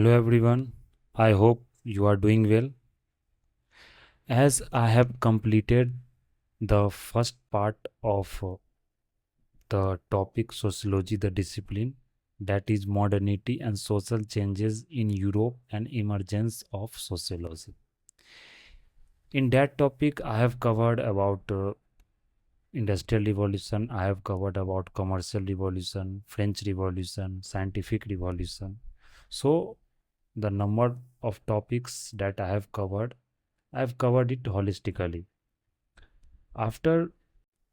Hello everyone. I hope you are doing well. As I have completed the first part of the topic sociology, the discipline that is modernity and social changes in Europe and emergence of sociology. In that topic, I have covered about industrial revolution, I have covered about commercial revolution, French revolution, scientific revolution. So the number of topics that I've covered it holistically. After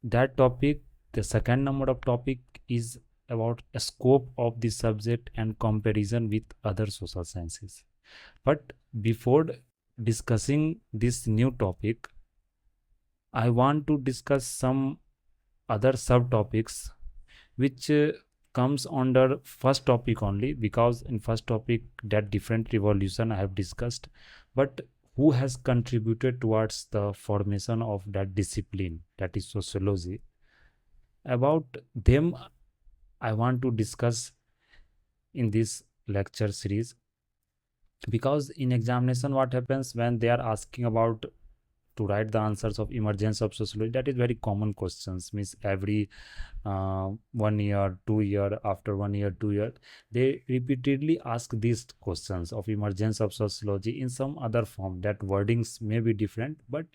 that topic, the second number of topic is about a scope of the subject and comparison with other social sciences. But before discussing this new topic, I want to discuss some other subtopics which comes under first topic only, because in first topic that different revolution I have discussed, but who has contributed towards the formation of that discipline, that is sociology. About them I want to discuss in this lecture series, because in examination what happens when they are asking about to write the answers of emergence of sociology, that is very common questions, means every 1 year 2 year, after 1 year 2 year, they repeatedly ask these questions of emergence of sociology in some other form. That wordings may be different, but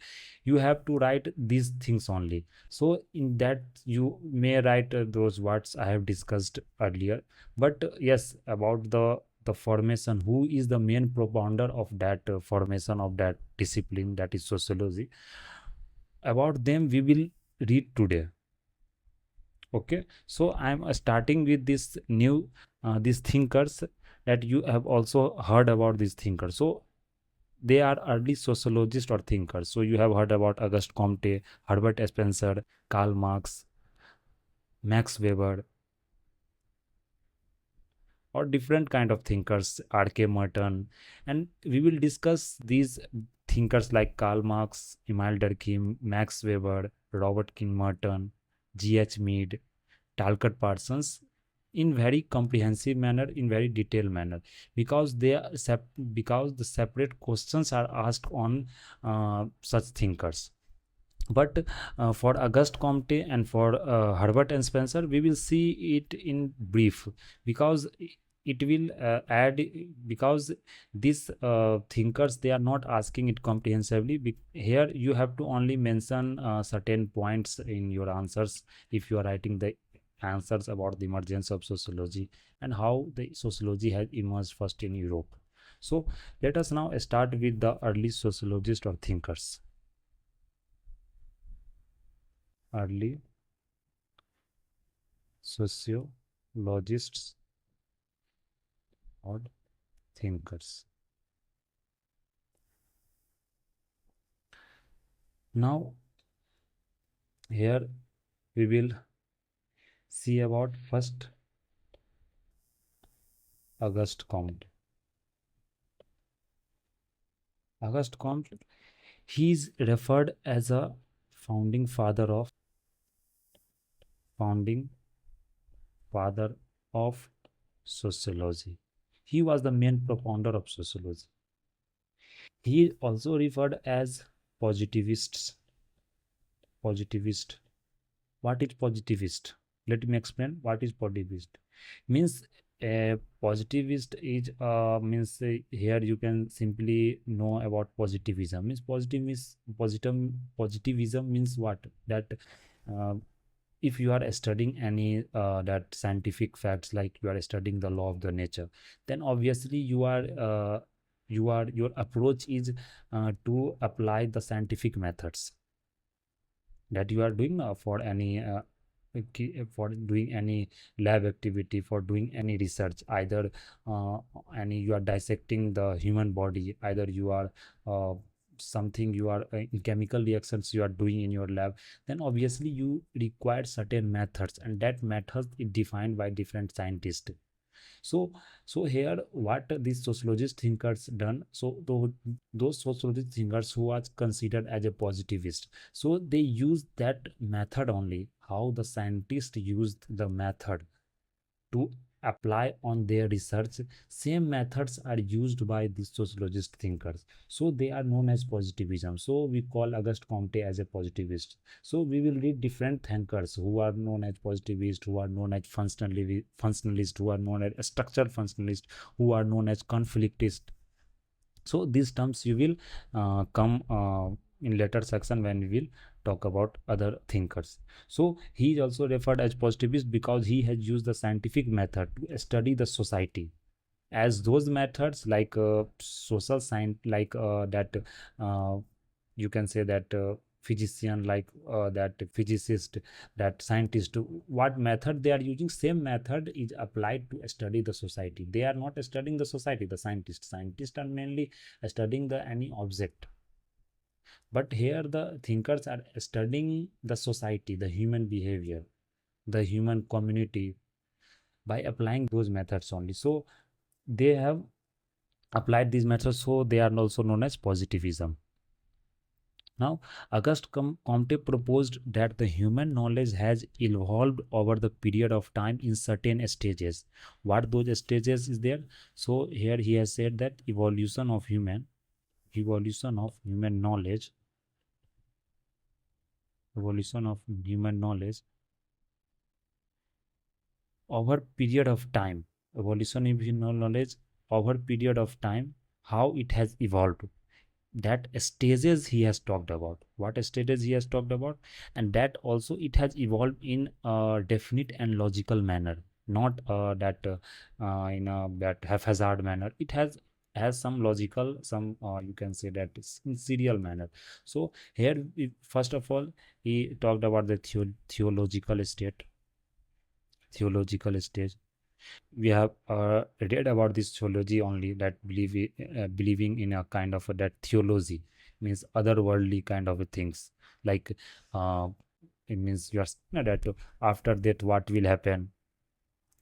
you have to write these things only. So in that you may write those words I have discussed earlier. But yes, about the formation, who is the main propounder of that formation of that discipline, that is sociology, about them we will read today. Okay, so I'm starting with this new these thinkers that you have also heard about, these thinkers. So they are early sociologists or thinkers. So you have heard about Auguste Comte, Herbert Spencer, Karl Marx, Max Weber, or different kind of thinkers, R.K. Merton. And we will discuss these thinkers like Karl Marx, Emile Durkheim, Max Weber, Robert King Merton, G.H. Mead, Talcott Parsons, in very comprehensive manner, in very detailed manner, because they are because the separate questions are asked on such thinkers. But for Auguste Comte and for Herbert and Spencer, we will see it in brief, because it will add, because these thinkers, they are not asking it comprehensively. Here you have to only mention certain points in your answers if you are writing the answers about the emergence of sociology and how the sociology has emerged first in Europe. So let us now start with the early sociologists or thinkers. Early sociologists or thinkers. Now here we will see about first Auguste Comte. Auguste Comte, he is referred as a founding father of sociology. He was the main propounder of sociology. He also referred as positivists. Positivist. What is positivist? Let me explain what is positivist. Means a positivist is means here you can simply know about positivism. Means positivism means what? That uh, if you are studying any that scientific facts, like you are studying the law of the nature, then obviously your approach is to apply the scientific methods that you are doing for any for doing any lab activity, for doing any research, either any you are dissecting the human body, either you are uh, something you are in chemical reactions you are doing in your lab, then obviously you require certain methods, and that method is defined by different scientists. So here what these sociologist thinkers done, so those sociologist thinkers who was considered as a positivist, so they use that method only, how the scientist used the method to apply on their research, same methods are used by these sociologist thinkers. So they are known as positivism. So we call Auguste Comte as a positivist. So we will read different thinkers who are known as positivist, who are known as functionalist, who are known as structural functionalist, who are known as conflictist. So these terms you will come in later section when we will talk about other thinkers. So he is also referred as positivist because he has used the scientific method to study the society, as those methods like social science, like that uh, you can say that physician, like that physicist, that scientist, what method they are using, same method is applied to study the society. They are not studying the society, the scientists are mainly studying the any object, but here the thinkers are studying the society, the human behavior, the human community, by applying those methods only. So they have applied these methods, so they are also known as positivism. Now, Comte proposed that the human knowledge has evolved over the period of time in certain stages. What those stages is there? So here he has said that evolution of human knowledge, evolution of human knowledge over period of time, evolution of human knowledge over period of time, how it has evolved, that stages he has talked about, what stages he has talked about, and that also it has evolved in a definite and logical manner, not that in a that haphazard manner. It has some logical, some you can say that in serial manner. So here first of all he talked about the theological stage. We have read about this theology only, that believing in a kind of that theology means otherworldly kind of things, like uh, it means you are that after that what will happen,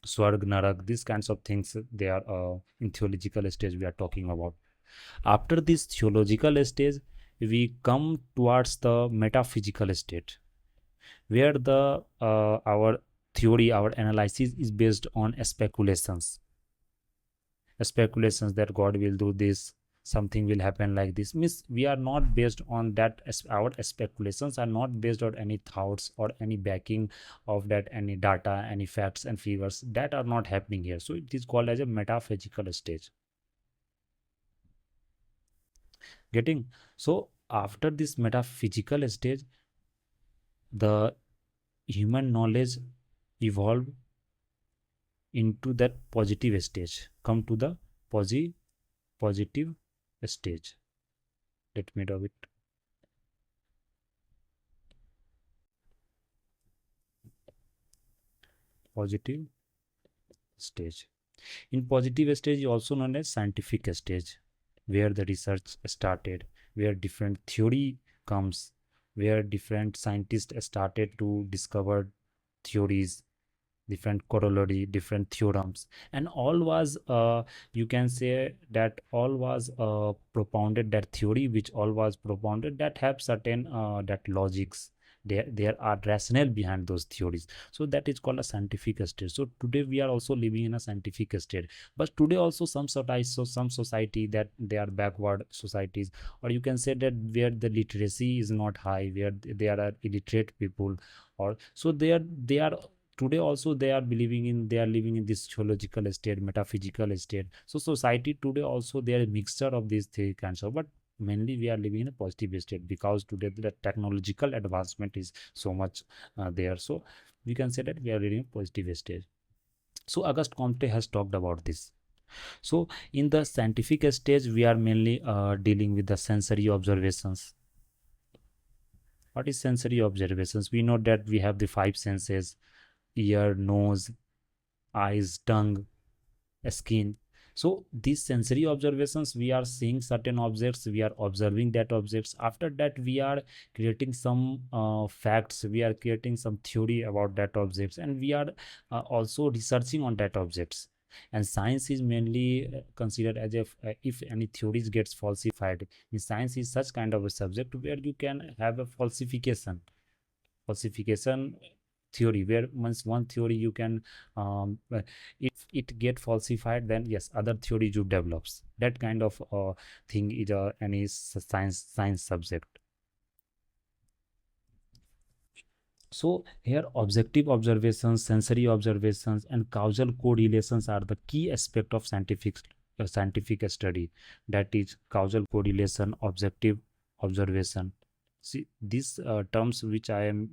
swarg narak, these kinds of things, they are in theological stage we are talking about. After this theological stage we come towards the metaphysical state, where the our theory, our analysis is based on speculations that God will do this, something will happen like this. Means we are not based on that. Our speculations are not based on any thoughts or any backing of that, any data, any facts and figures that are not happening here. So it is called as a metaphysical stage. Getting so after this metaphysical stage, the human knowledge evolve into that positive stage. Come to the positive stage. Let me do it. Positive stage. In positive stage, also known as scientific stage, where the research started, where different theory comes, where different scientists started to discover theories, different corollary, different theorems, and all was you can say that all was propounded, that theory which all was propounded, that have certain that logics, there are rationale behind those theories. So that is called a scientific state. So today we are also living in a scientific state, but today also some society that they are backward societies, or you can say that where the literacy is not high, where there are illiterate people, or so they are today also they are believing in, they are living in this theological state, metaphysical state. So society today also they are a mixture of these three kinds of, but mainly we are living in a positive state because today the technological advancement is so much there. So we can say that we are living in a positive state. So Auguste Comte has talked about this. So in the scientific stage we are mainly dealing with the sensory observations. What is sensory observations? We know that we have the five senses: ear, nose, eyes, tongue, skin. So these sensory observations, we are seeing certain objects, we are observing that objects. After that we are creating some facts, we are creating some theory about that objects, and we are also researching on that objects. And science is mainly considered as if any theories gets falsified, science is such kind of a subject where you can have a falsification. theory, where once one theory you can if it get falsified, then yes, other theory you develops. That kind of thing is any science subject. So here objective observations, sensory observations, and causal correlations are the key aspect of scientific study. That is causal correlation, objective observation. See these terms which I am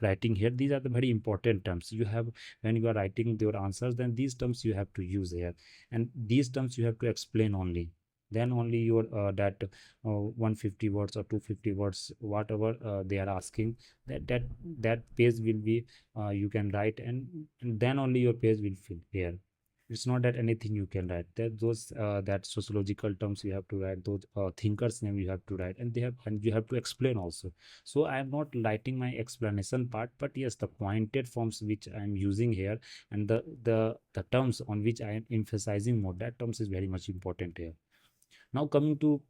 writing here. These are the very important terms. You have when you are writing your answers, then these terms you have to use here, and these terms you have to explain only. Then only your that 150 words or 250 words, whatever they are asking, that page will be you can write, and then only your page will fill here. It's not that anything you can write, that those that sociological terms you have to write, those thinkers name you have to write, and they have, and you have to explain also. So I am not writing my explanation part, but yes, the pointed forms which I am using here, and the terms on which I am emphasizing more, that terms is very much important here. Now coming to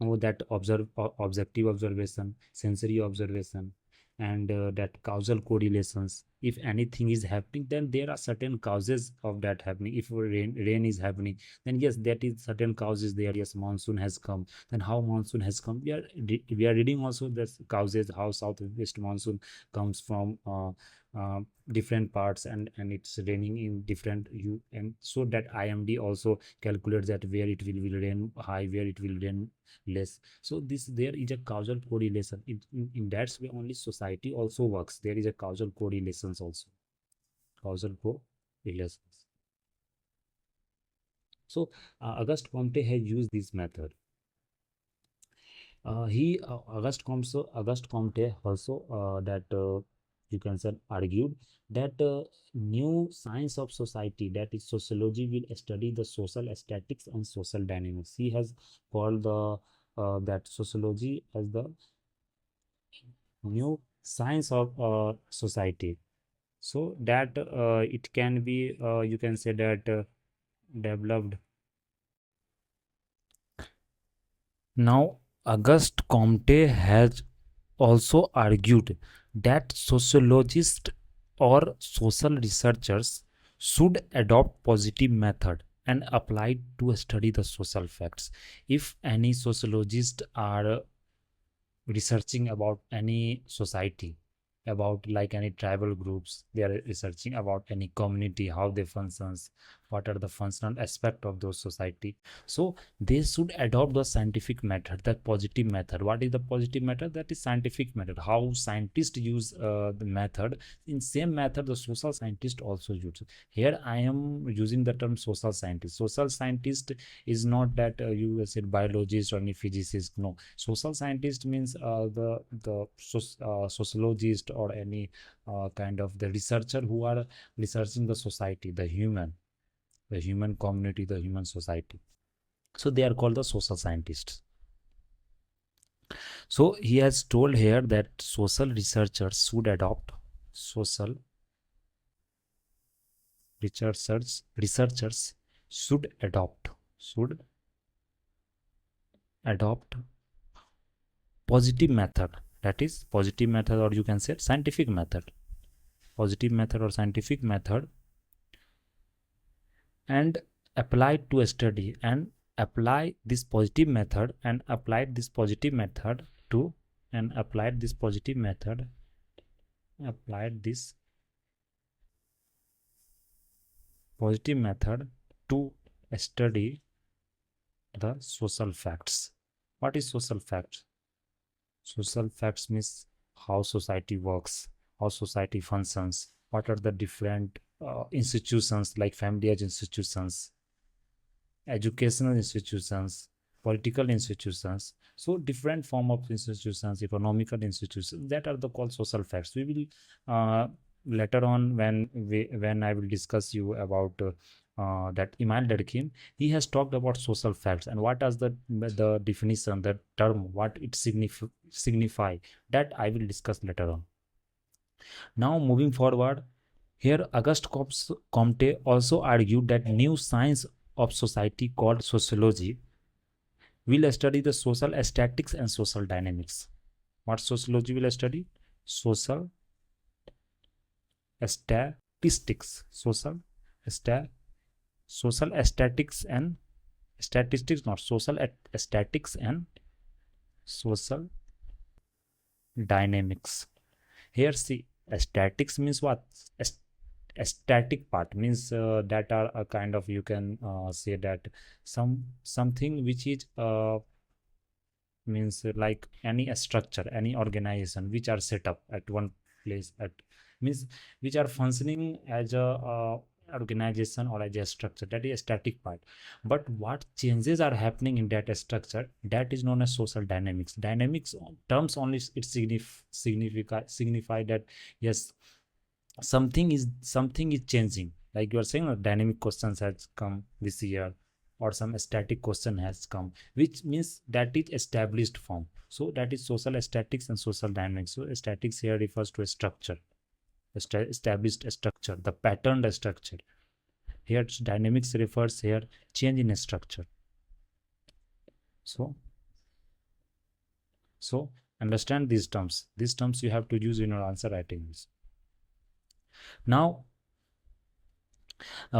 that objective observation, sensory observation, and that causal correlations. If anything is happening, then there are certain causes of that happening. If rain is happening, then yes, that is certain causes there. Yes, monsoon has come. Then how monsoon has come, we are reading also the causes, how southwest monsoon comes from different parts, and it's raining in different you, and so that IMD also calculates that where it will rain high, where it will rain less. So this, there is a causal correlation. In that way only society also works. There is a causal correlations also. Causal correlations. So Auguste Comte has used this method. He Auguste Comte also that you can say argued that new science of society, that is sociology, will study the social statics and social dynamics. He has called the that sociology as the new science of society. So that it can be you can say that developed. Now, Auguste Comte has also argued that sociologists or social researchers should adopt positive method and apply it to study the social facts. If any sociologists are researching about any society, about like any tribal groups, they are researching about any community, how they functions, what are the functional aspect of those society. So they should adopt the scientific method, that positive method. What is the positive method? That is scientific method. How scientists use the method, in same method the social scientist also use. Here I am using the term social scientist. Social scientist is not that you said biologist or any physicist. No, social scientist means sociologist or any kind of the researcher who are researching the society, the human community, the human society. So they are called the social scientists. So he has told here that social researchers should adopt social researchers should adopt positive method, that is positive method, or you can say scientific method, positive method or scientific method, and apply to a study, and apply this positive method, and apply this positive method to, and applied this positive method, applied this positive method to study the social facts. What is social facts? Social facts means how society works, how society functions, what are the different institutions like family age institutions, educational institutions, political institutions. So different form of institutions, economical institutions, that are the called social facts. We will later on when I will discuss you about that Emile Durkheim, he has talked about social facts and what is the definition, the term, what it signify. That I will discuss later on. Now moving forward, here Auguste Comte also argued that new science of society called sociology will study the social statics and social dynamics. What sociology will study? Social statistics, sta- social statistics and statistics, not social statistics and social dynamics. Here, see, statics means what? A static part means that are a kind of, you can say that something which is means like any structure, any organization which are set up at one place, at means which are functioning as a organization or as a structure, that is a static part. But what changes are happening in that structure, that is known as social dynamics. Dynamics terms only, it signify that yes, something is changing, like you are saying, dynamic questions has come this year, or some static question has come, which means that is established form. So that is social statics and social dynamics. So statics here refers to a structure, established structure, the patterned structure. Here dynamics refers here change in a structure. So so understand these terms you have to use in your answer writings. Now,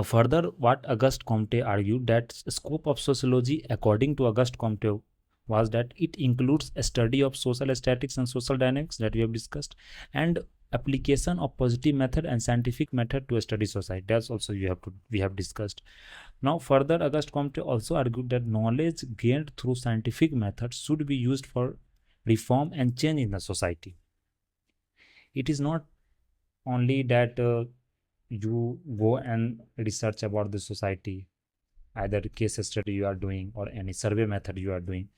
further, what Auguste Comte argued, that scope of sociology, according to Auguste Comte, was that it includes a study of social statics and social dynamics that we have discussed, and application of positive method and scientific method to study society. That's also we have discussed. Now, further, Auguste Comte also argued that knowledge gained through scientific methods should be used for reform and change in the society. It is not only that you go and research about the society, either case study you are doing or any survey method you are doing.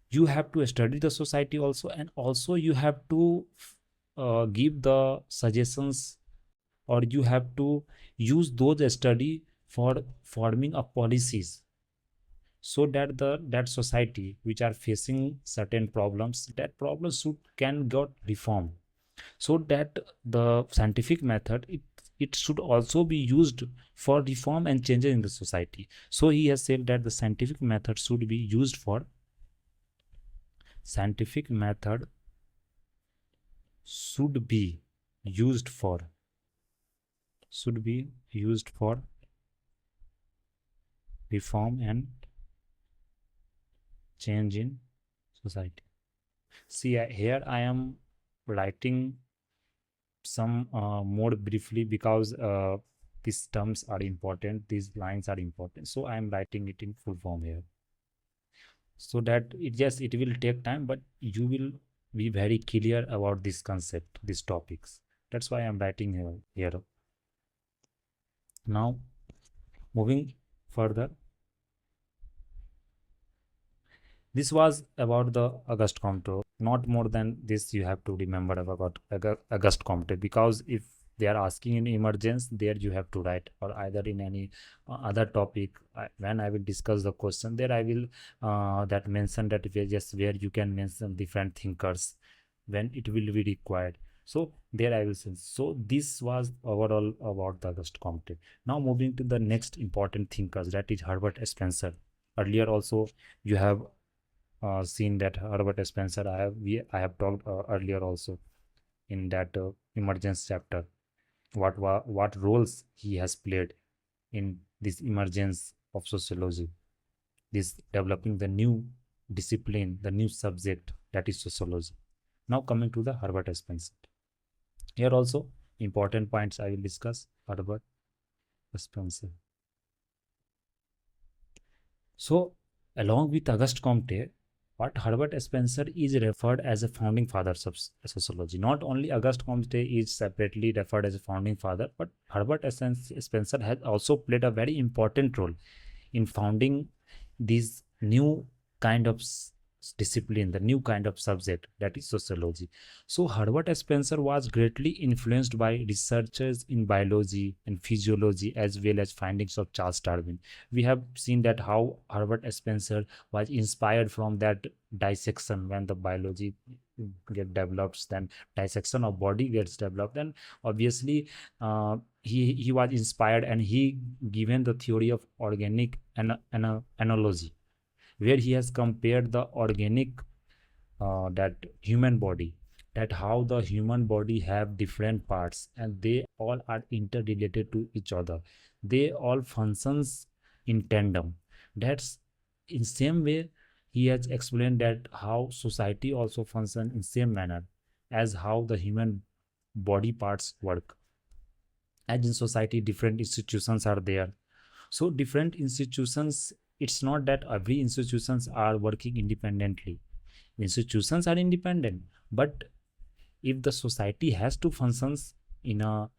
You have to study the society also, and also you have to give the suggestions, or you have to use those study for forming a policies, so that that society which are facing certain problems, that problems can get reformed. So that the scientific method, it should also be used for reform and changes in the society. So he has said that the scientific method should be used for scientific method should be used for should be used for reform and change in society. See, here I am writing some more briefly, because these terms are important, these lines are important, so I am writing it in full form here, so that it will take time, but you will be very clear about this concept, these topics. That's why I'm writing here. Now, moving further, this was about the Auguste Comte. Not more than this you have to remember about Auguste Comte, because if they are asking in emergence, there you have to write, or either in any other topic. When I will discuss the question, there I will that mention that where you can mention different thinkers when it will be required. So there I will say. So this was overall about the Auguste Comte. Now moving to the next important thinkers, that is Herbert Spencer. Earlier also you have seen that Herbert Spencer. I have talked earlier also in that emergence chapter, what roles he has played in this emergence of sociology, this developing the new discipline, the new subject, that is sociology. Now coming to the Herbert Spencer. Here also important points I will discuss. Herbert Spencer. So along with Auguste Comte, what Herbert Spencer is referred as a founding father of sociology. Not only Auguste Comte is separately referred as a founding father, but Herbert Spencer has also played a very important role in founding this new kind of discipline, the new kind of subject, that is sociology. So Herbert Spencer was greatly influenced by researchers in biology and physiology, as well as findings of Charles Darwin. We have seen that how Herbert Spencer was inspired from that dissection, when the biology get develops, then dissection of body gets developed, and obviously he was inspired, and he given the theory of organic analogy, where he has compared the organic that human body that how the human body have different parts and they all are interrelated to each other. They all functions in tandem. That's in same way he has explained that how society also function in same manner as how the human body parts work. As in society different institutions are there, so different institutions, it's not that every institutions are working independently. Institutions are independent, but if the society has to functions in a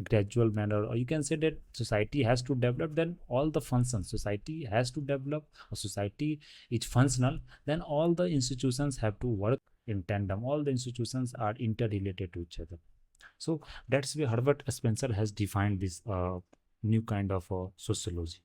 gradual manner, or you can say that society has to develop, then all the functions society has to develop, a society is functional, then all the institutions have to work in tandem, all the institutions are interrelated to each other. So that's where Herbert Spencer has defined this new kind of sociology.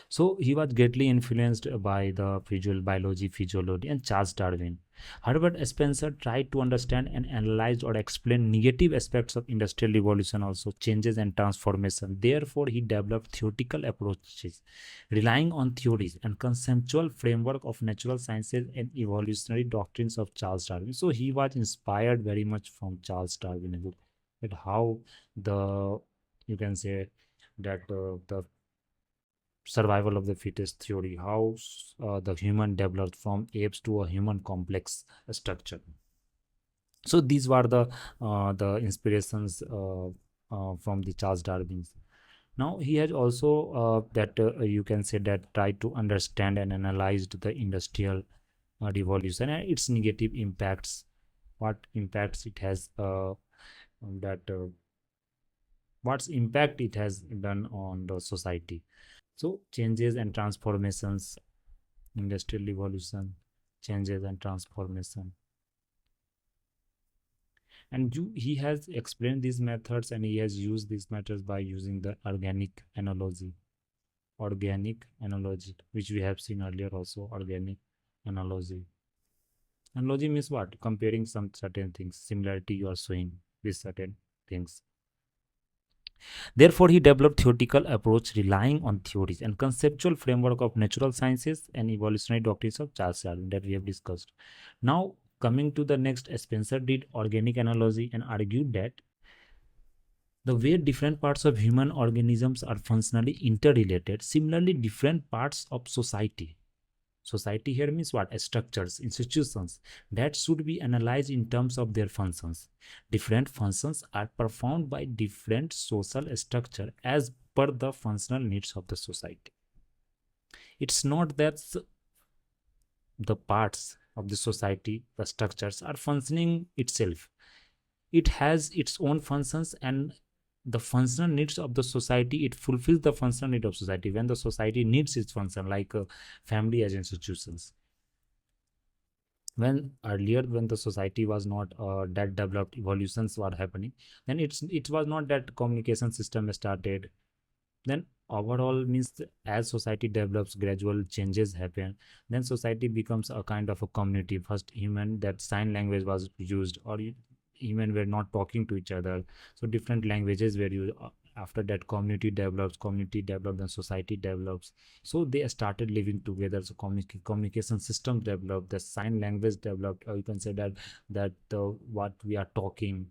So he was greatly influenced by the visual biology, physiology, and Charles Darwin. Herbert Spencer tried to understand and analyze or explain negative aspects of industrial revolution, also changes and transformation. Therefore, he developed theoretical approaches, relying on theories and conceptual framework of natural sciences and evolutionary doctrines of Charles Darwin. So he was inspired very much from Charles Darwin, that how the, you can say that the survival of the fittest theory, how the human developed from apes to a human complex structure. So these were the inspirations from the Charles Darwin's. Now he has also that you can say that tried to understand and analyzed the industrial revolution and its negative impacts, what impacts it has that what's impact it has done on the society. So changes and transformations, industrial revolution, changes and transformation. And he has explained these methods and he has used these methods by using the organic analogy, which we have seen earlier also, organic analogy. Analogy means what? Comparing some certain things, similarity you are showing with certain things. Therefore, he developed theoretical approach relying on theories and conceptual framework of natural sciences and evolutionary doctrines of Charles Darwin that we have discussed. Now, coming to the next, Spencer did organic analogy and argued that the way different parts of human organisms are functionally interrelated, similarly, different parts of society. Society here means what? Structures, institutions that should be analyzed in terms of their functions. Different functions are performed by different social structure as per the functional needs of the society. It's not that the parts of the society, the structures are functioning itself. It has its own functions and the functional needs of the society, it fulfills the functional need of society when the society needs its function, like family as institutions. When earlier, when the society was not that developed, evolutions were happening, then it was not that communication system started. Then overall means as society develops, gradual changes happen, then society becomes a kind of a community. First human, that sign language was used, or human were not talking to each other, so different languages were used. After that, community develops, then society develops, so they started living together. So communication systems developed, the sign language developed, or you can say that what we are talking.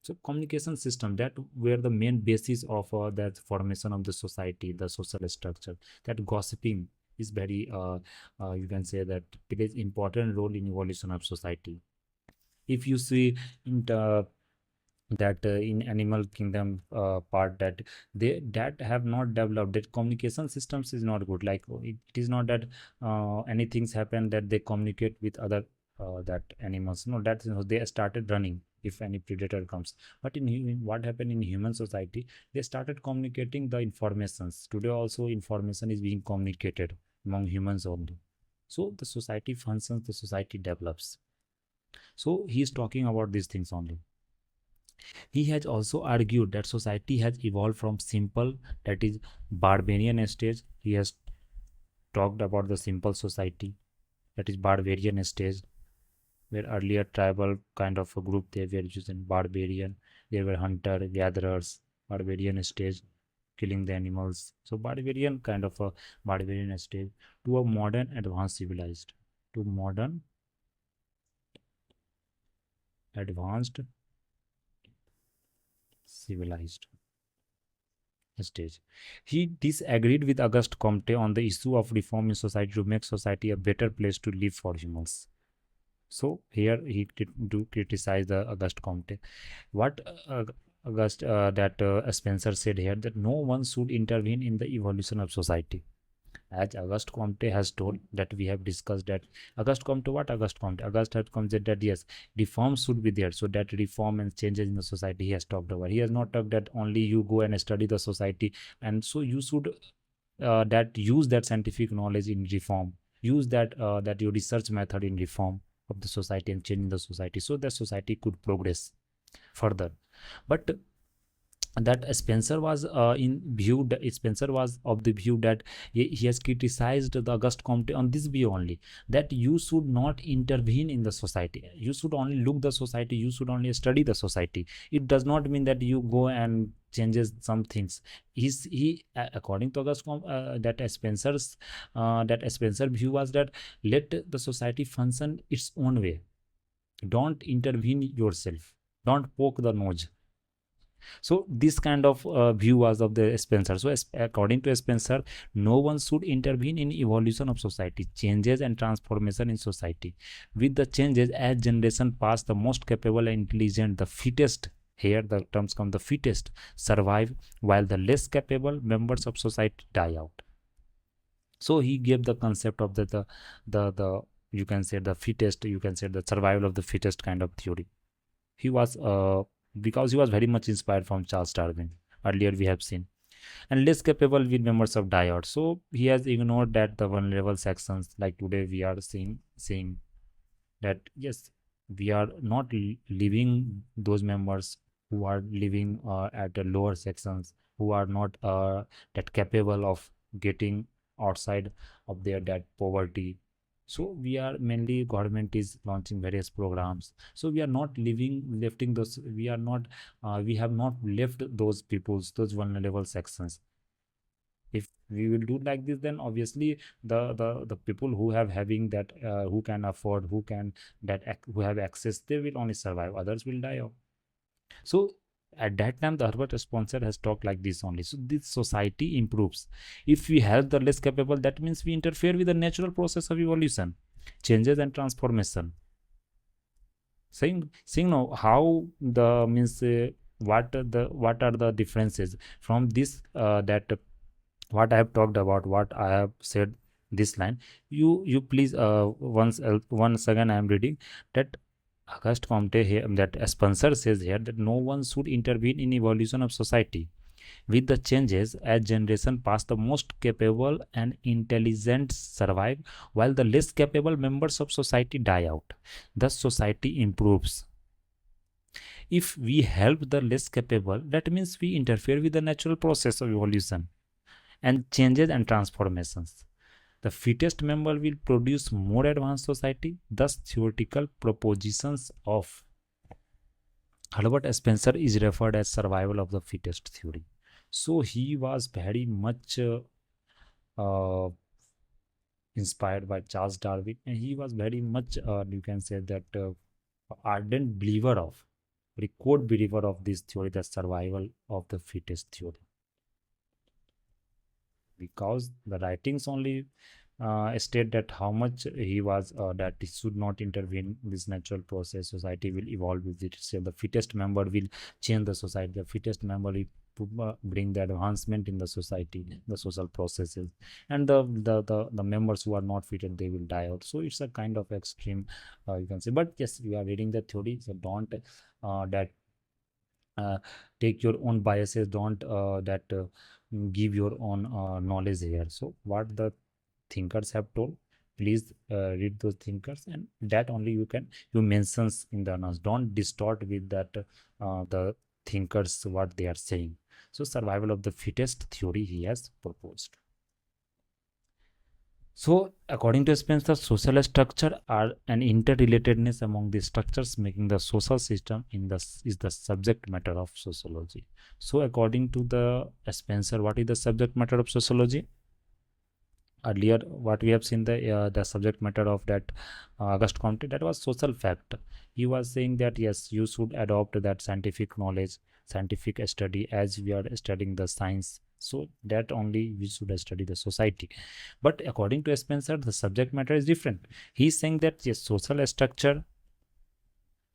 So communication system, that were the main basis of that formation of the society, the social structure. That gossiping is very you can say that plays important role in evolution of society. If you see in the that in animal kingdom part, that they that have not developed, that communication systems is not good, like it is not that anything's happen that they communicate with other that animals, no, that they started running if any predator comes. But what happened in human society, they started communicating the informations. Today also information is being communicated among humans only. So the society functions, the society develops. So he is talking about these things only. He has also argued that society has evolved from simple, that is, barbarian stage. He has talked about the simple society, that is, barbarian stage, where earlier tribal kind of a group they were using barbarian. They were hunter gatherers, barbarian stage, killing the animals. So barbarian kind of a barbarian stage to a modern advanced civilized, to modern advanced civilized stage. He disagreed with Auguste Comte on the issue of reform in society to make society a better place to live for humans. So here he do criticize the Auguste Comte. What August that Spencer said here, that no one should intervene in the evolution of society. As Auguste Comte has told, that we have discussed, that Auguste Comte, what Auguste Comte? Auguste had commented that yes, reforms should be there, so that reform and changes in the society he has talked about. He has not talked that only you go and study the society, and so you should that use that scientific knowledge in reform, use that your research method in reform of the society and changing the society, so the society could progress further. But that Spencer was Spencer was of the view that he has criticized the Auguste Comte on this view only, that you should not intervene in the society, you should only look the society, you should only study the society. It does not mean that you go and changes some things. He according to that Spencer view was that let the society function its own way, don't intervene yourself, don't poke the nose. So this kind of view was of the Spencer. So according to Spencer, no one should intervene in evolution of society, changes and transformation in society. With the changes, as generation pass, the most capable and intelligent, the fittest, here the terms come, the fittest survive, while the less capable members of society die out. So he gave the concept of the you can say the fittest, you can say the survival of the fittest kind of theory. He was because he was very much inspired from Charles Darwin. Earlier we have seen, and less capable with members of diode. So he has ignored that the vulnerable sections. Like today we are seeing that yes, we are not leaving those members who are living at the lower sections, who are not that capable of getting outside of their that poverty. So we are mainly, government is launching various programs, so we are not lifting those, we are not we have not left those peoples, those vulnerable sections. If we will do like this, then obviously the people who have having that who can afford, who can who have access, they will only survive, others will die off. So at that time the Herbert Spencer has talked like this only. So this society improves if we help the less capable. That means we interfere with the natural process of evolution, changes and transformation. Saying now how the means what are the differences from this that what I have talked about, what I have said, this line. You please once again I am reading that Auguste Comte here, that Spencer says here, that no one should intervene in evolution of society. With the changes, as generation pass, the most capable and intelligent survive, while the less capable members of society die out. Thus, society improves. If we help the less capable, that means we interfere with the natural process of evolution and changes and transformations. The fittest member will produce more advanced society. Thus, theoretical propositions of Herbert Spencer is referred as survival of the fittest theory. So he was very much uh, inspired by Charles Darwin, and he was very much you can say that ardent believer of, record believer of this theory, the survival of the fittest theory, because the writings only state that how much he was that he should not intervene in this natural process, society will evolve with itself, the fittest member will change the society, the fittest member will bring the advancement in the society, the social processes, and the members who are not fitted, they will die out. So it's a kind of extreme you can say, but yes, you are reading the theory, so don't that uh, take your own biases, don't that give your own knowledge here. So what the thinkers have told, please read those thinkers, and that only you mentions in the announcement, don't distort with that the thinkers what they are saying. So survival of the fittest theory he has proposed. So, according to Spencer, social structure are an interrelatedness among the structures, making the social system is the subject matter of sociology. So, according to the Spencer, what is the subject matter of sociology? Earlier what we have seen, the subject matter of that August Comte, that was social fact. He was saying that yes, you should adopt that scientific knowledge, scientific study, as we are studying the science, so that only we should study the society. But according to Spencer, the subject matter is different. He's saying that yes, social structure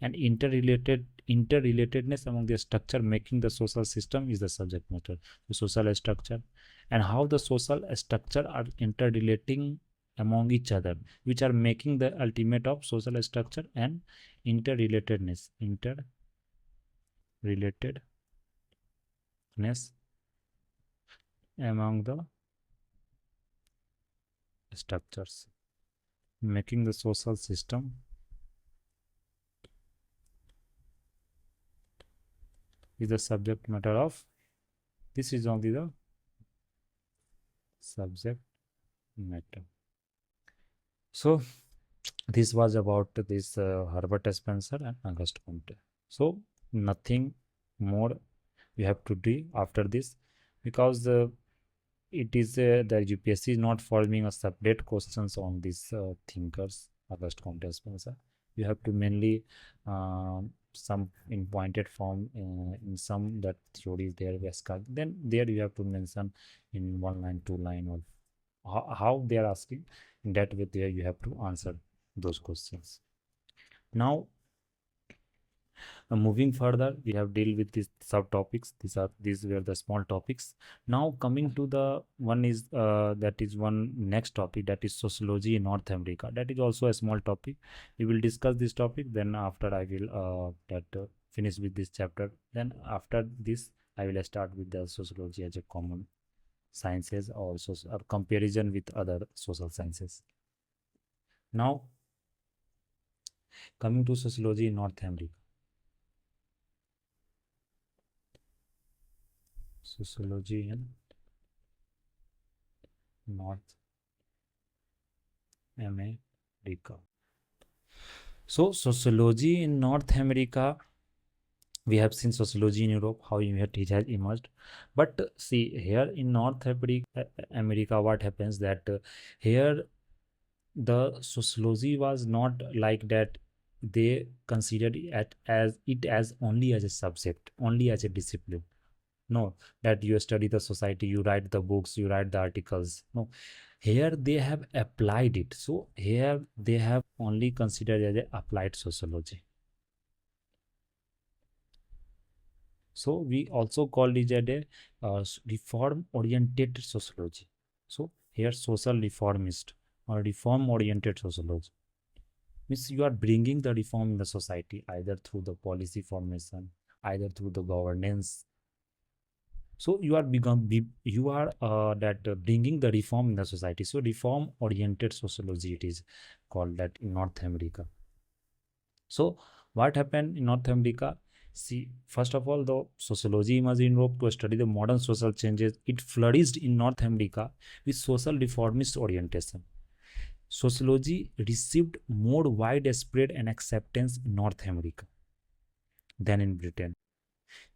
and interrelatedness among the structure making the social system is the subject matter. The social structure and how the social structure are interrelating among each other, which are making the ultimate of social structure and interrelatedness, interrelatedness among the structures making the social system is the subject matter of. This is only the subject matter. So this was about this Herbert Spencer and Auguste Comte. So nothing more we have to do after this, because it is the UPSC is not forming a separate questions on these thinkers Auguste Comte Spencer. You have to mainly some in pointed form in some that theories there Vesca. Then there you have to mention in one line, two line, or how they are asking. In that way, there you have to answer those questions. Now, moving further, we have deal with these subtopics. These were the small topics. Now coming to the one is that is one next topic, that is sociology in North America. That is also a small topic. We will discuss this topic. Then after I will finish with this chapter. Then after this I will start with the sociology as a common sciences, or or comparison with other social sciences. Now coming to sociology in North America. Sociology in North America. So sociology in North America, we have seen sociology in Europe, how it has emerged. But see here in North America, what happens that here the sociology was not like that. They considered it as only as a subject, only as a discipline. No, that you study the society, you write the books, you write the articles. No, here they have applied it. So here they have only considered as a applied sociology. So we also call it as a reform oriented sociology. So here social reformist or reform oriented sociology means you are bringing the reform in the society either through the policy formation, either through the governance. So you are that bringing the reform in the society. So reform oriented sociology it is called that in North America. So what happened in North America? See, first of all, the sociology emerged in Europe to study the modern social changes. It flourished in North America with social reformist orientation. Sociology received more widespread and acceptance in North America than in Britain,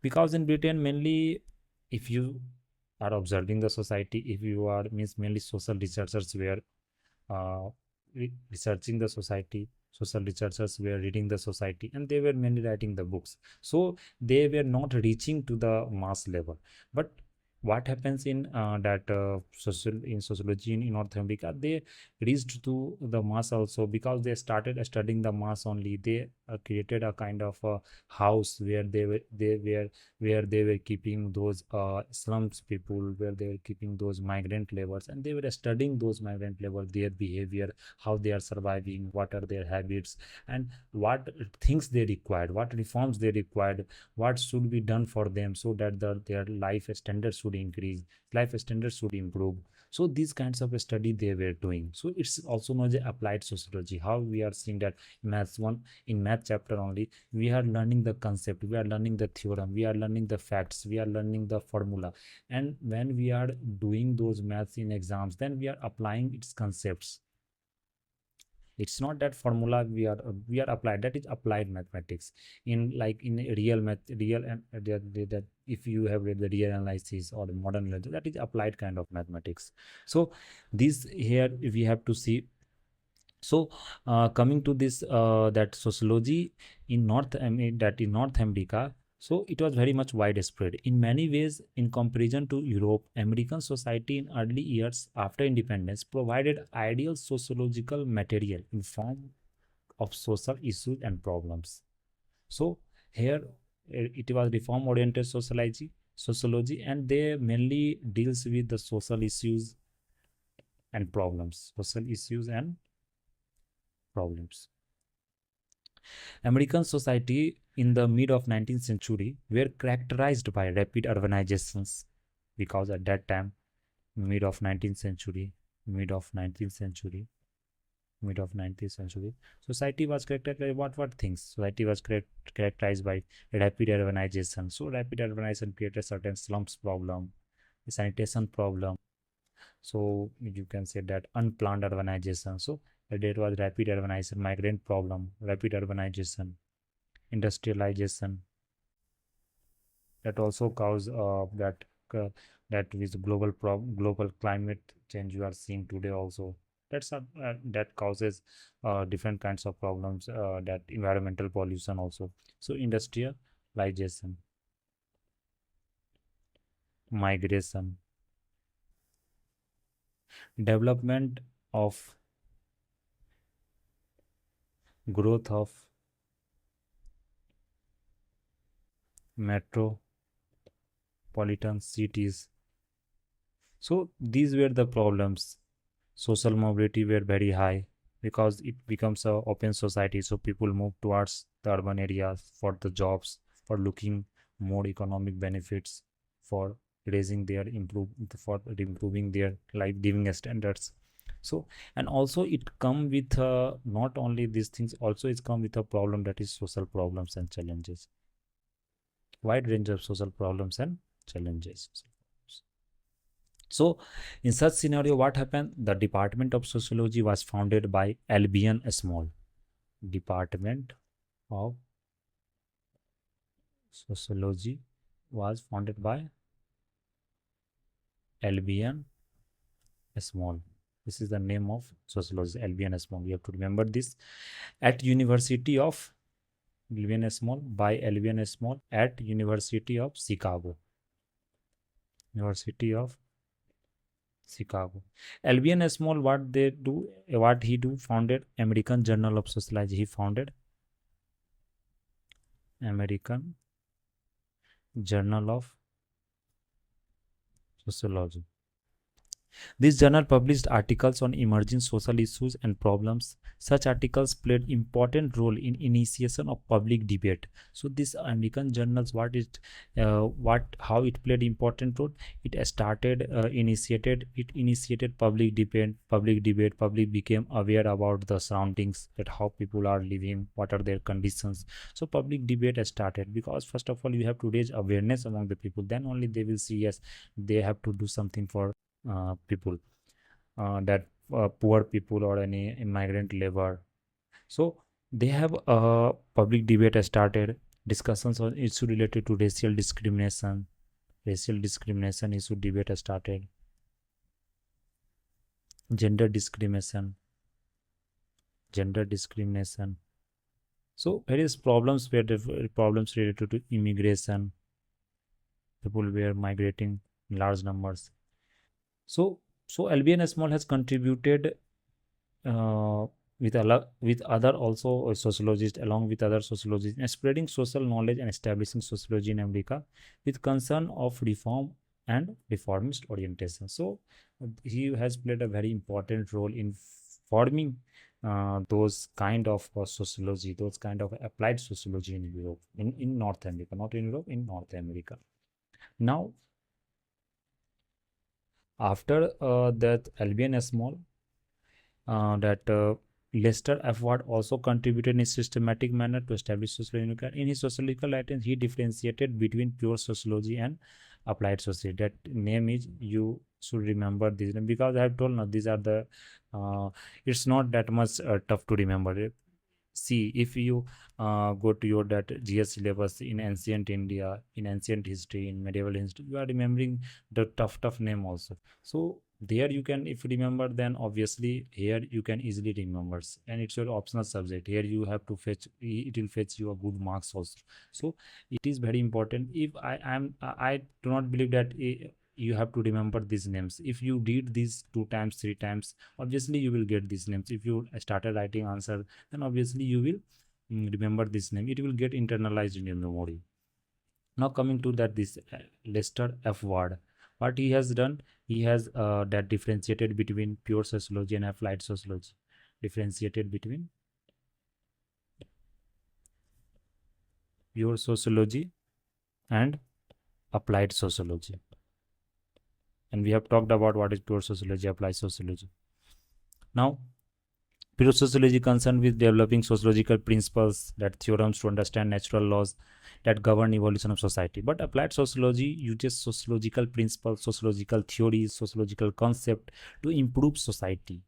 because in Britain mainly, if you are observing the society, if you are means mainly social researchers were uh, researching the society, social researchers were reading the society, and they were mainly writing the books, so they were not reaching to the mass level. But what happens in that sociology in North America, they reached to the mass also, because they started studying the mass only. They created a kind of a house where they were keeping those slums people, where they were keeping those migrant laborers, and they were studying those migrant laborers, their behavior, how they are surviving, what are their habits, and what things they required, what reforms they required, what should be done for them, so that their life standards should increase, life standards should improve. So these kinds of study they were doing. So it's also known as applied sociology. How we are seeing that maths one, in math chapter only, we are learning the concept, we are learning the theorem, we are learning the facts, we are learning the formula. And when we are doing those maths in exams, then we are applying its concepts It's not that formula we are applied, that is applied mathematics. In like in real math, real and that if you have read the real analysis or the modern analysis, that is applied kind of mathematics. So this here we have to see. So coming to this that sociology in that in North America, so it was very much widespread in many ways. In comparison to Europe, American society in early years after independence provided ideal sociological material in form of social issues and problems. So here it was reform oriented sociology, and they mainly deals with the social issues and problems, social issues and problems. American society in the mid of 19th century were characterized by rapid urbanizations, because at that time, mid of 19th century, mid of 19th century, mid of 19th century, society was characterized by what things? Society was characterized by rapid urbanization. So rapid urbanization created certain slums problem, sanitation problem. So you can say that unplanned urbanization. So there was rapid urbanization, migrant problem, rapid urbanization, industrialization, that also cause uh, that with global climate change you are seeing today also. That causes different kinds of problems, that environmental pollution also. So industrialization, migration, development of growth of metropolitan cities. So these were the problems. Social mobility were very high because it becomes a open society. So people move towards the urban areas for the jobs, for looking more economic benefits, for raising their improve for improving their life living standards. So and also it come with not only these things, also it's come with a problem, that is social problems and challenges. Wide range of social problems and challenges. So, in such scenario, what happened? The Department of Sociology was founded by Albion Small. Department of Sociology was founded by Albion Small. This is the name of sociologist, Albion Small. You have to remember this. At University of Albion Small, by Albion Small at University of Chicago. University of Chicago. Albion Small, what he do, founded American Journal of Sociology. He founded American Journal of Sociology. This journal published articles on emerging social issues and problems. Such articles played important role in initiation of public debate. So this American journals, how it played important role? It initiated public debate. Public became aware about the surroundings, that how people are living, what are their conditions. So public debate started, because first of all you have to raise awareness among the people. Then only they will see, yes, they have to do something for people, that poor people or any immigrant labor. So they have a public debate started, discussions on issue related to racial discrimination issue debate started, gender discrimination, gender discrimination. So various problems were problems related to immigration. People were migrating in large numbers. So Albion Small has contributed with other also sociologists, along with other sociologists, in spreading social knowledge and establishing sociology in America with concern of reform and reformist orientation. So he has played a very important role in forming those kind of sociology, those kind of applied sociology in Europe, in North America, not in Europe, in North America. Now, after that Albion Small, that Lester F. also contributed in a systematic manner to establish sociological. In his sociological writings, he differentiated between pure sociology and applied society. That name is, you should remember this name, because I have told now these are the it's not that much tough to remember. See, if you go to your that GS syllabus in ancient India, in ancient history, in medieval history, you are remembering the tough name also. So there you can, if you remember, then obviously here you can easily remember, and it's your optional subject. Here you have to fetch, it will fetch you a good marks also. So it is very important. If I do not believe that you have to remember these names. If you did these two times, three times, obviously you will get these names. If you started writing answer, then obviously you will remember this name. It will get internalized in your memory. Now coming to that, this Lester F. Ward, what he has done, he has that differentiated between pure sociology and applied sociology. Differentiated between pure sociology and applied sociology. And we have talked about what is pure sociology, applied sociology. Now, pure sociology concerned with developing sociological principles, that theorems to understand natural laws that govern evolution of society. But applied sociology uses sociological principles, sociological theories, sociological concept to improve society,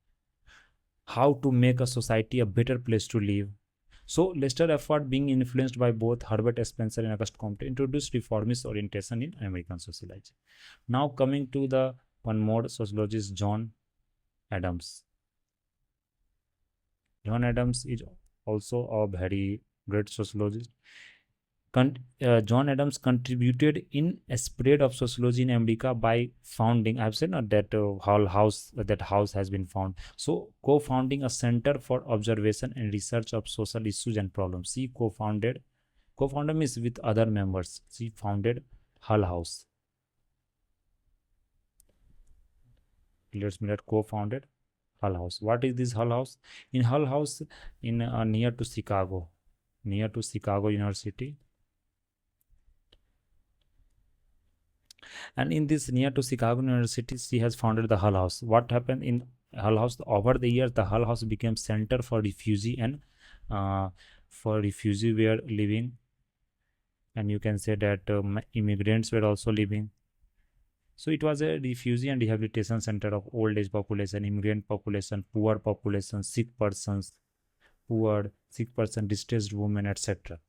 how to make a society a better place to live. So Lester Effort, being influenced by both Herbert Spencer and Auguste Comte, introduced reformist orientation in American sociology. Now coming to the one more sociologist, John Adams. John Adams is also a very great sociologist. John Adams contributed in a spread of sociology in America by founding. I've said that Hull House, that house has been found. So co-founding a center for observation and research of social issues and problems. She co-founded. Co-founder means with other members. She founded Hull House. Let's Miller co-founded Hull House. What is this Hull House? In Hull House, in near to Chicago University, and in this near to Chicago University, she has founded the Hull House. What happened in Hull House? Over the years, the Hull House became center for refugee and for refugee were living, and you can say that immigrants were also living. So it was a refugee and rehabilitation center of old age population, immigrant population, poor population, sick persons, poor, sick person, distressed women, etc.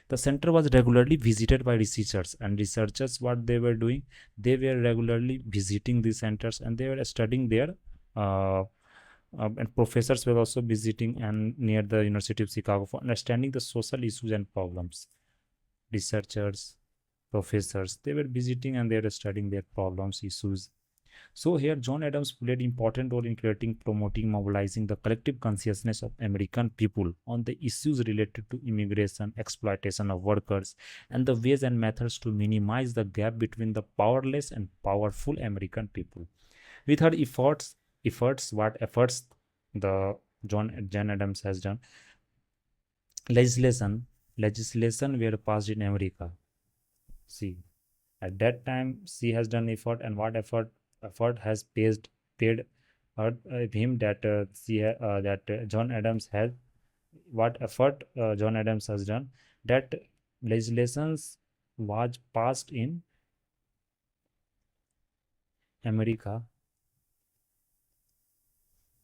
The center was regularly visited by researchers, and researchers, what they were doing, they were regularly visiting these centers and they were studying there. And professors were also visiting and near the University of Chicago for understanding the social issues and problems. Researchers, professors, they were visiting and they were studying their problems, issues. So here John Adams played important role in creating, promoting, mobilizing the collective consciousness of American people on the issues related to immigration, exploitation of workers, and the ways and methods to minimize the gap between the powerless and powerful American people. With her what efforts the John Adams has done, legislation were passed in America. See, at that time she has done effort, and what effort has paid him, that John Adams has, what effort John Adams has done, that legislations was passed in America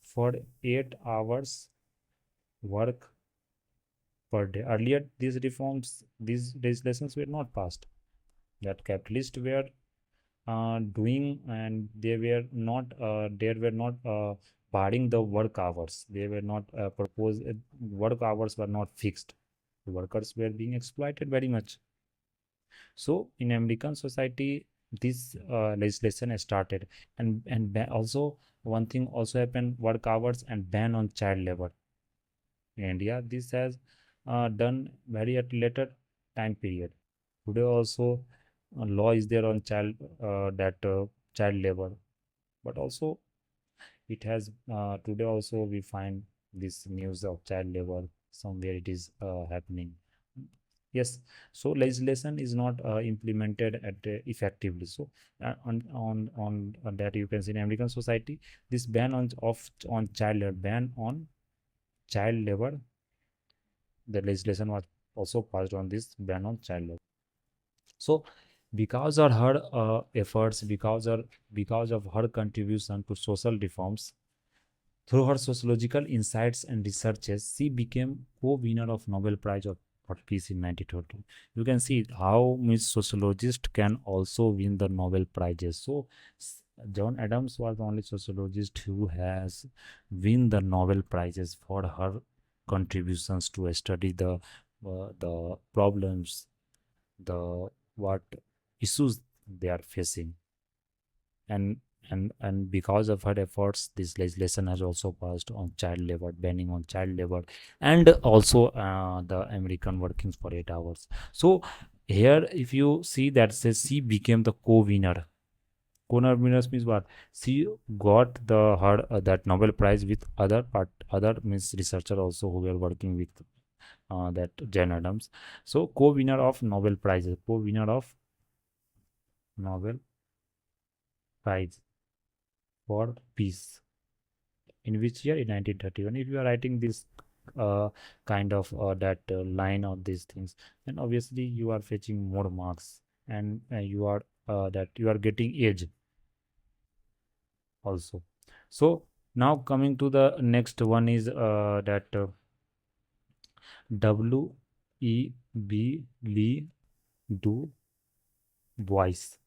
for 8 hours work per day. Earlier these legislations were not passed, that capitalists were doing, and they were not barring the work hours. They were not proposed, work hours were not fixed. The workers were being exploited very much. So in American society, this legislation started, and also one thing also happened: work hours and ban on child labor. In India, this has done very at later time period. Today also, law is there on child labor, but also it has today also we find this news of child labor somewhere it is happening. Yes, so legislation is not implemented at effectively. So on that, you can see in American society, this ban on child labor, the legislation was also passed on this ban on child labor. So Because of her efforts, because of her contribution to social reforms, through her sociological insights and researches, she became co-winner of Nobel Prize for Peace in 1930. You can see how Miss Sociologist can also win the Nobel Prizes. So John Adams was the only sociologist who has win the Nobel Prizes for her contributions to study the problems, the what issues they are facing. And because of her efforts, this legislation has also passed on child labor, banning on child labor, and also the American working for 8 hours. So here, if you see that says she became the co-winner. Co-winners means what? She got the her that Nobel Prize with other means researcher also who were working with that Jane Addams. So co-winner of Nobel Prizes, co-winner of Nobel Prize for Peace. In which year? In 1931. If you are writing this kind of that line of these things, then obviously you are fetching more marks, and you are that you are getting age also. So now coming to the next one is that W. E. B. Lee Du Bois.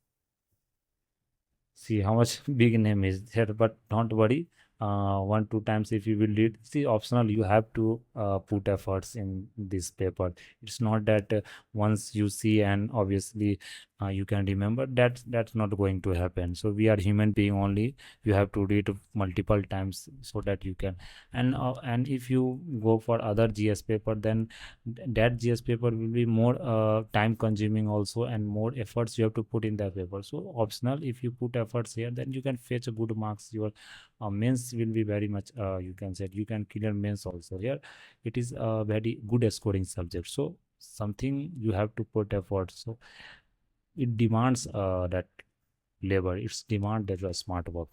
See how much big name is there, but don't worry. One, two times if you will read, see optional, you have to put efforts in this paper. It's not that once you see and obviously you can remember. That's not going to happen. So we are human being only. You have to read multiple times so that you can. And if you go for other GS paper, then that GS paper will be more time consuming also, and more efforts you have to put in that paper. So optional, if you put efforts here, then you can fetch a good marks. Your mains will be very much you can say you can clear mains also. Here it is a very good scoring subject, so something you have to put effort. So it demands that labor, it's demand that your smart work.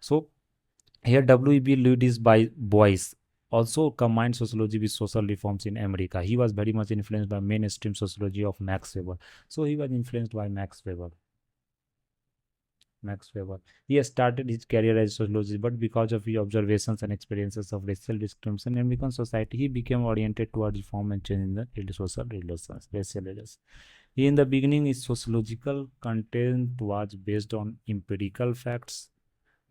So here, W.E.B. Lewis by Boyce also combined sociology with social reforms in America. He was very much influenced by mainstream sociology of Max Weber. So he was influenced by Max Weber. Max Weber. He has started his career as a sociologist, but because of his observations and experiences of racial discrimination in American society, he became oriented toward reform and change in the social relations, racial relations. He, in the beginning, his sociological content was based on empirical facts,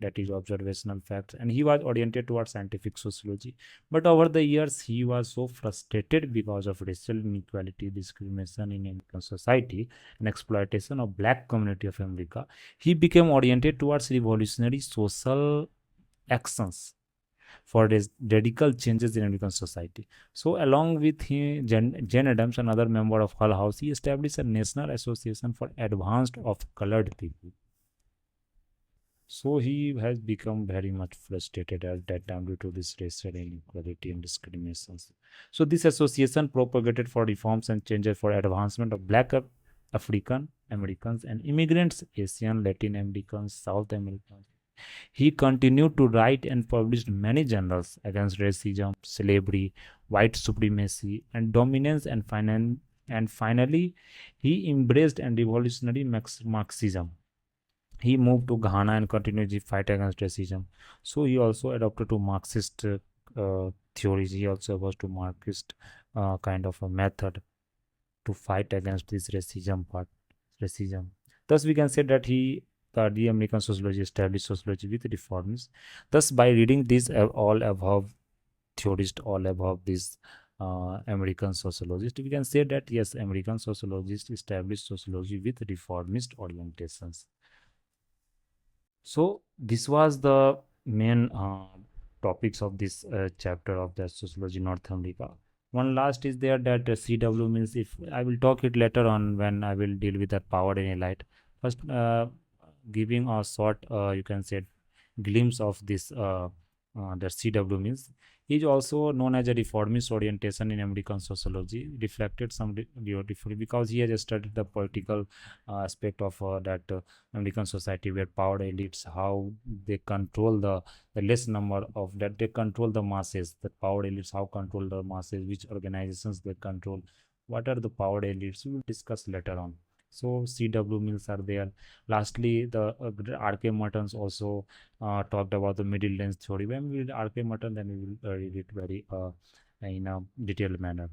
that is observational facts, and he was oriented towards scientific sociology. But over the years he was so frustrated because of racial inequality, discrimination in American society, and exploitation of black community of America, he became oriented towards revolutionary social actions for radical changes in American society. So along with him, Jane Addams, another member of Hull House, he established a national association for advanced of colored people. So he has become very much frustrated at that time due to this racial inequality and discriminations. So this association propagated for reforms and changes for advancement of black African Americans and immigrants, Asian, Latin Americans, South Americans. He continued to write and published many journals against racism, slavery, white supremacy, and dominance, and finally, he embraced and revolutionary Marxism. He moved to Ghana and continued the fight against racism. So he also adopted to Marxist theories. He also was to Marxist kind of a method to fight against this racism. Thus, we can say that the American sociology established sociology with reforms. Thus, by reading these all above theorists, all above this American sociologist, we can say that yes, American sociologists established sociology with reformist orientations. So this was the main topics of this chapter of the sociology North America. One last is there that CW means, if I will talk it later on when I will deal with that power in a light. First, giving a short, you can say, glimpse of this that CW means. He is also known as a reformist orientation in American sociology, reflected some differently because he has studied the political aspect of that American society where power elites, how they control the less number of that, they control the masses, the power elites, how control the masses, which organizations they control, what are the power elites, we will discuss later on. So CW mills are there. Lastly, the RK Mertens also talked about the middle length theory. When we read RK Merton, then we will read it very in a detailed manner.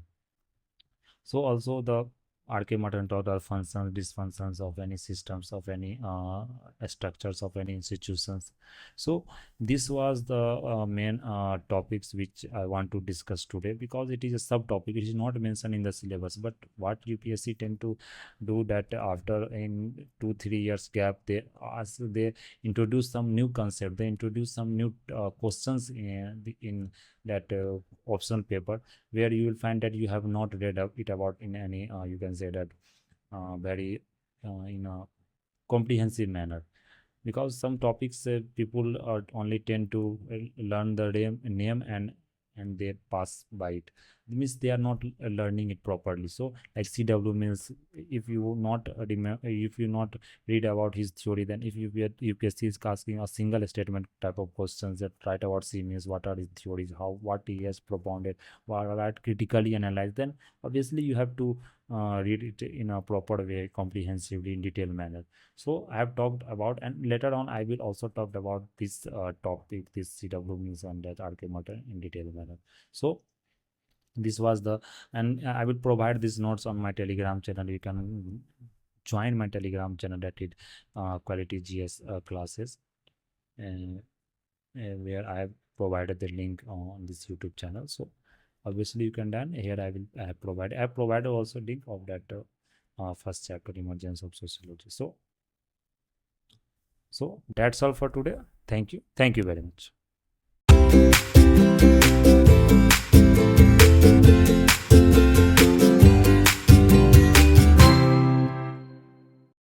So also the RK Martin taught our functions, dysfunctions of any systems, of any structures of any institutions. So this was the main topics which I want to discuss today, because it is a subtopic. It is not mentioned in the syllabus. But what UPSC tend to do, that after in 2 3 years gap, they introduce some new concept. They introduce some new questions in that option paper, where you will find that you have not read it about in any you can say that very in a comprehensive manner, because some topics people are only tend to learn the name and they pass by it. It means they are not learning it properly. So like CW means, if you not remember, if you not read about his theory, then if UPSC is asking a single statement type of questions, that write about C means what are his theories, how what he has propounded, what critically analyzed, then obviously you have to read it in a proper way, comprehensively, in detailed manner. So I have talked about, and later on I will also talk about this topic, this CW means and that RK motor in detail manner. So this was the, and I will provide these notes on my Telegram channel. You can join my Telegram channel, that is Quality GS classes, and where I have provided the link on this YouTube channel. So obviously you can done here. I have provided also link of that first chapter, emergence of sociology. So that's all for today. Thank you very much.